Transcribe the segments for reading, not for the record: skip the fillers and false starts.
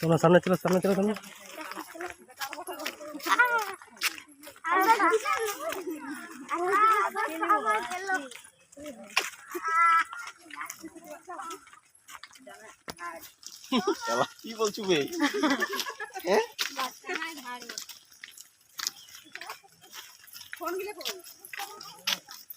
তোমরা সামনে চলো তোমরা কি বলছো বে?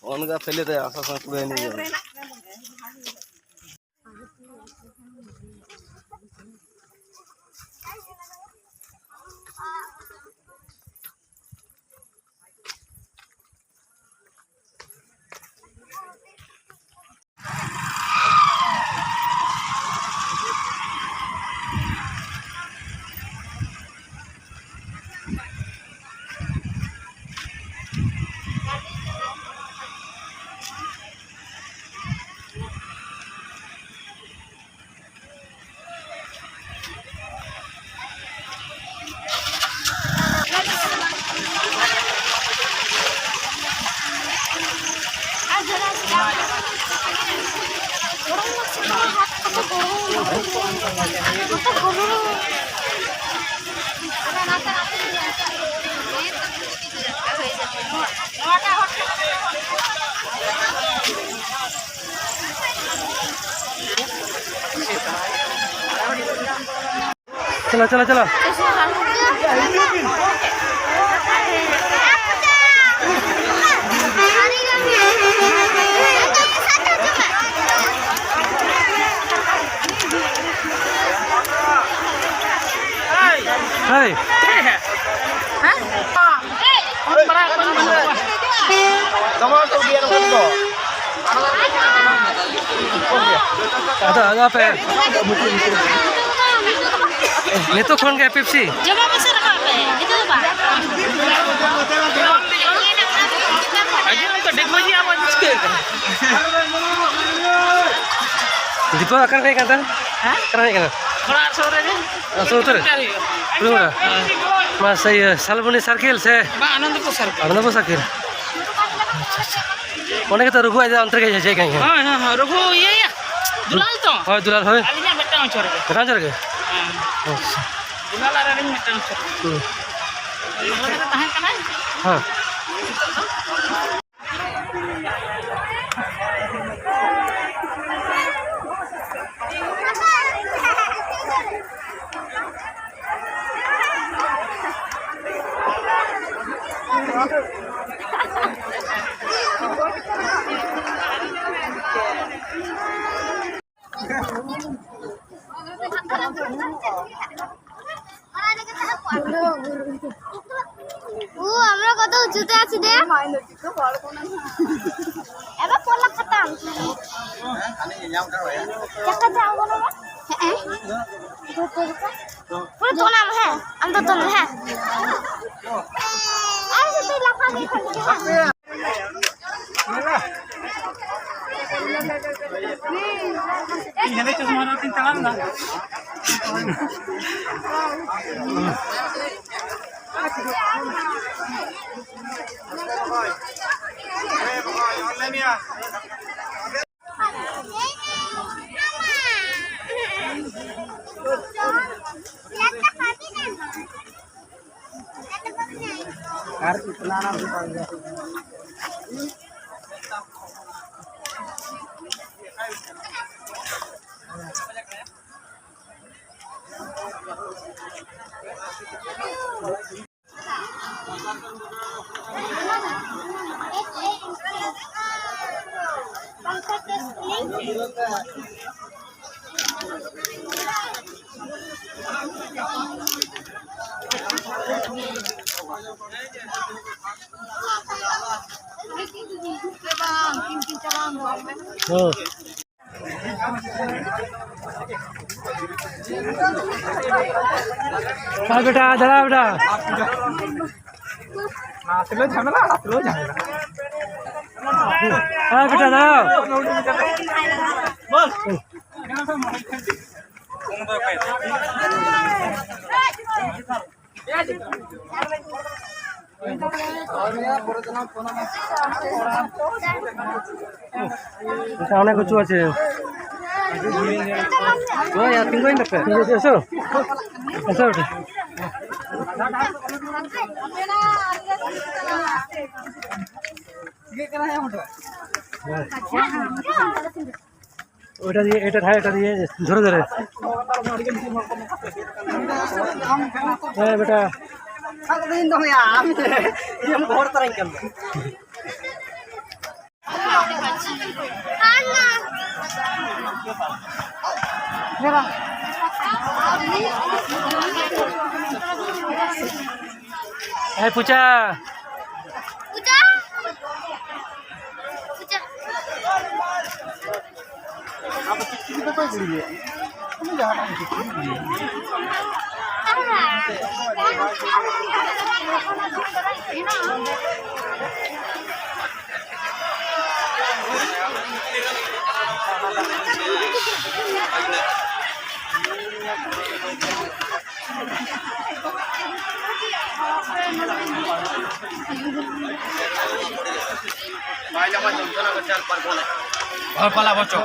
ফোন গা ফেলে দেয় আশা করে নিয়ে যাবে। चलो चलो चलो ada apa ya? Itu kon kayak Pepsi. Coba besar apa? Itu Pak. Aja untuk dekmoji apa juga? Di bawah kan kayak kata? Hah? Karena kayak kata? Keluar sore aja. Langsung tur. Belum. Mas saya Salboni Circle saya. Pak Anandapur Circle. Anandapur Circle. Mana kita rugu aja antar kayak jajan kayaknya. हाँ रुको ये या दुलाल तो Oh Dulal है. अभी ना बेटा चोर के Keren juga. दुलाल आ रहे हैं बेटा चोर दुलाल का कहाँ कहाँ हाँ. আমরা কত উঁচুতে আছি রে এবার পড়লা খাতাম দেখা যাও না হ্যাঁ পুরো তো নাম হ্যাঁ আমরা তো না হ্যাঁ আর তুই লাফা দিয়ে থাকবি ini cuma nanti tangan lah Oh. हाँ बेटा जरा बेटा हाँ बेटा जाओ অনেক কিছু আছে Oh ya, tinggalin deh. Eso. Eso udah. ওটা দিয়ে এটা দিয়ে ধরে ধরে হ্যাঁ বেটা হ্যাঁ পূজা Puja. Puja. পালা বচো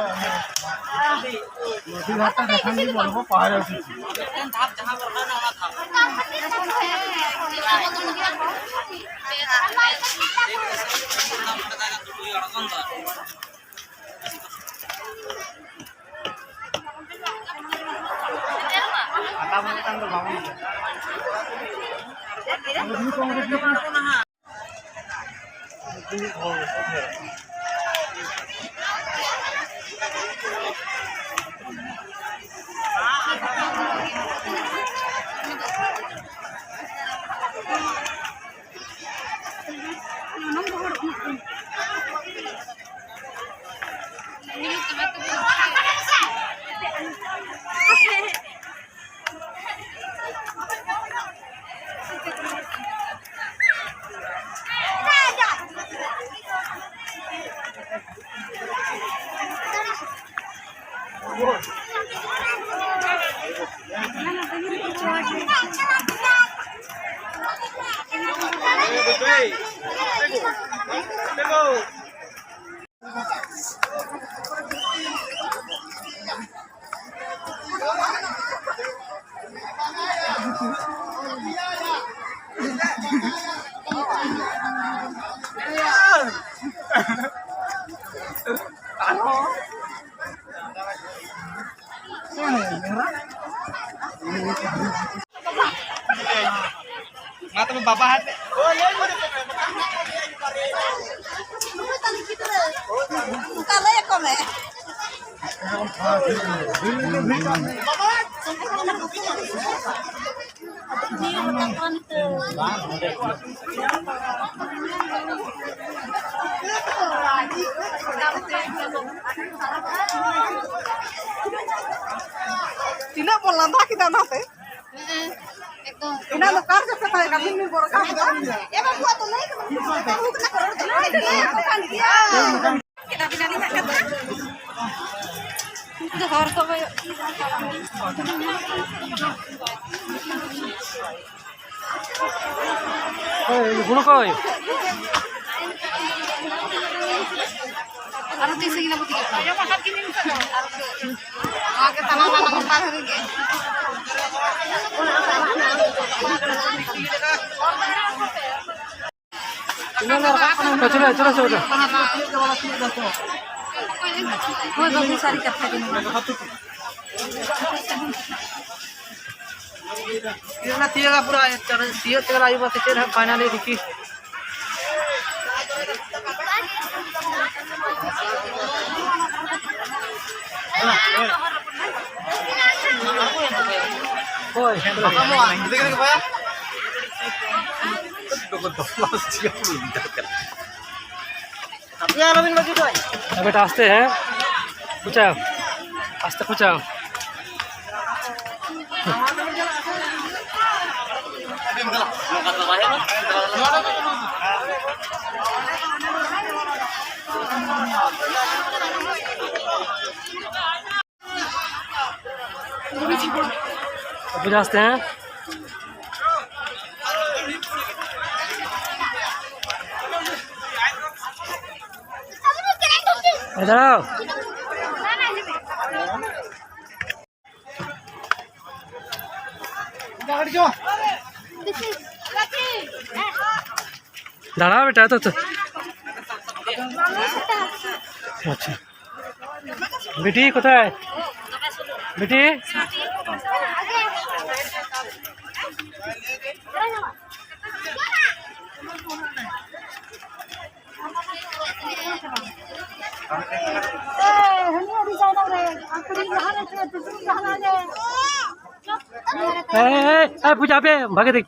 Mata bapak hati. Kalau ya kome. Tidak pola tak kita nate. Ina lo kar se peta ka min bor ka e ba buat lei ka kan dia kita pinali ka itu har ko ba এই গুলো কই aru ti segina buti ka ya mahat kinin ka aru ke tanah tanah par hari ke চলে চলে চলে ওই বাবু সারি কথা দিন Tiada tiada pura cara tiada ayu mati tiada finally Ricky. কই Kamu ah, gitu kan apa ya? Tapi alamin lagi tuh. বেটা আস্তে হ্যাঁ কুচাও আস্তে কুচাও বুঝে আসতে হ্যাঁ দাঁড়াও দাঁড়া বেটা তো আচ্ছা বেটি কোথায় বেটি पूजा पे भागे देख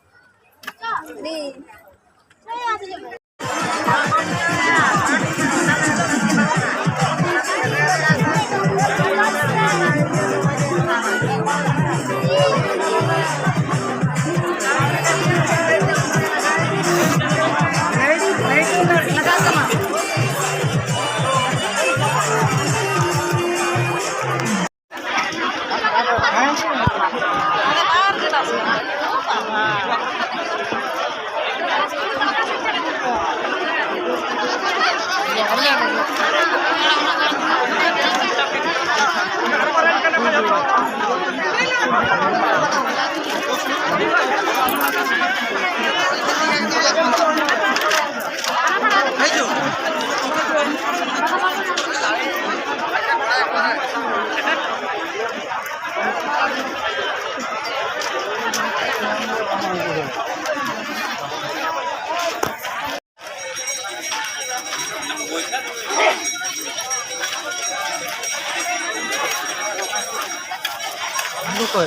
रुको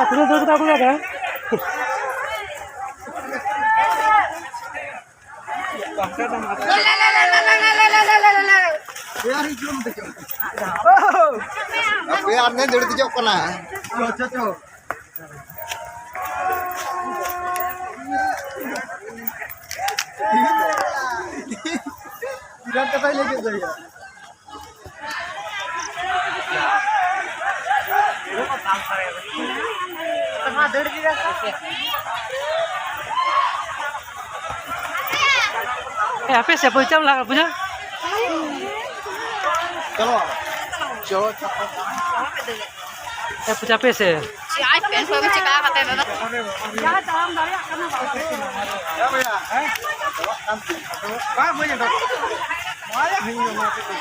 अपने दो किताब लगा है Tapi aneh jadi dijawab kena. Tidak kata lagi saya. apa siapa jam lah punya Kalau cowok punya apa sih Si iPhone ko ba ka patay ba? apa ya? Pak mau nyedot. Wah, ini mati tuh.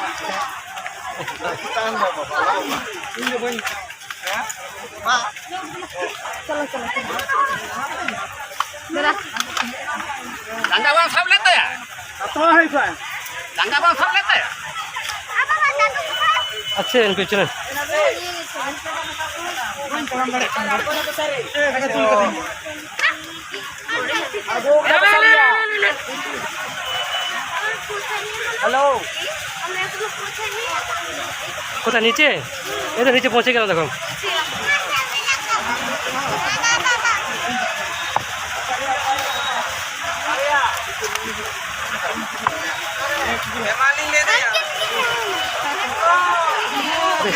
Kita enggak apa-apa. Ini banyak. Ya. Pak. Tanda bang sab leta ya? Apa hai Pak? Tanda bang sab leta ya? अच्छे इनको चलो Halo. कोथा नीचे ये तो नीचे पहुंचे गया देखो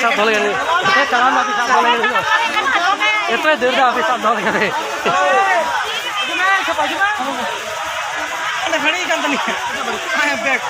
सब धोल गए ये काम अभी सब धोल गए ये तो देर दा अभी सब धोल गए Ada hari kan tadi. Ayo back.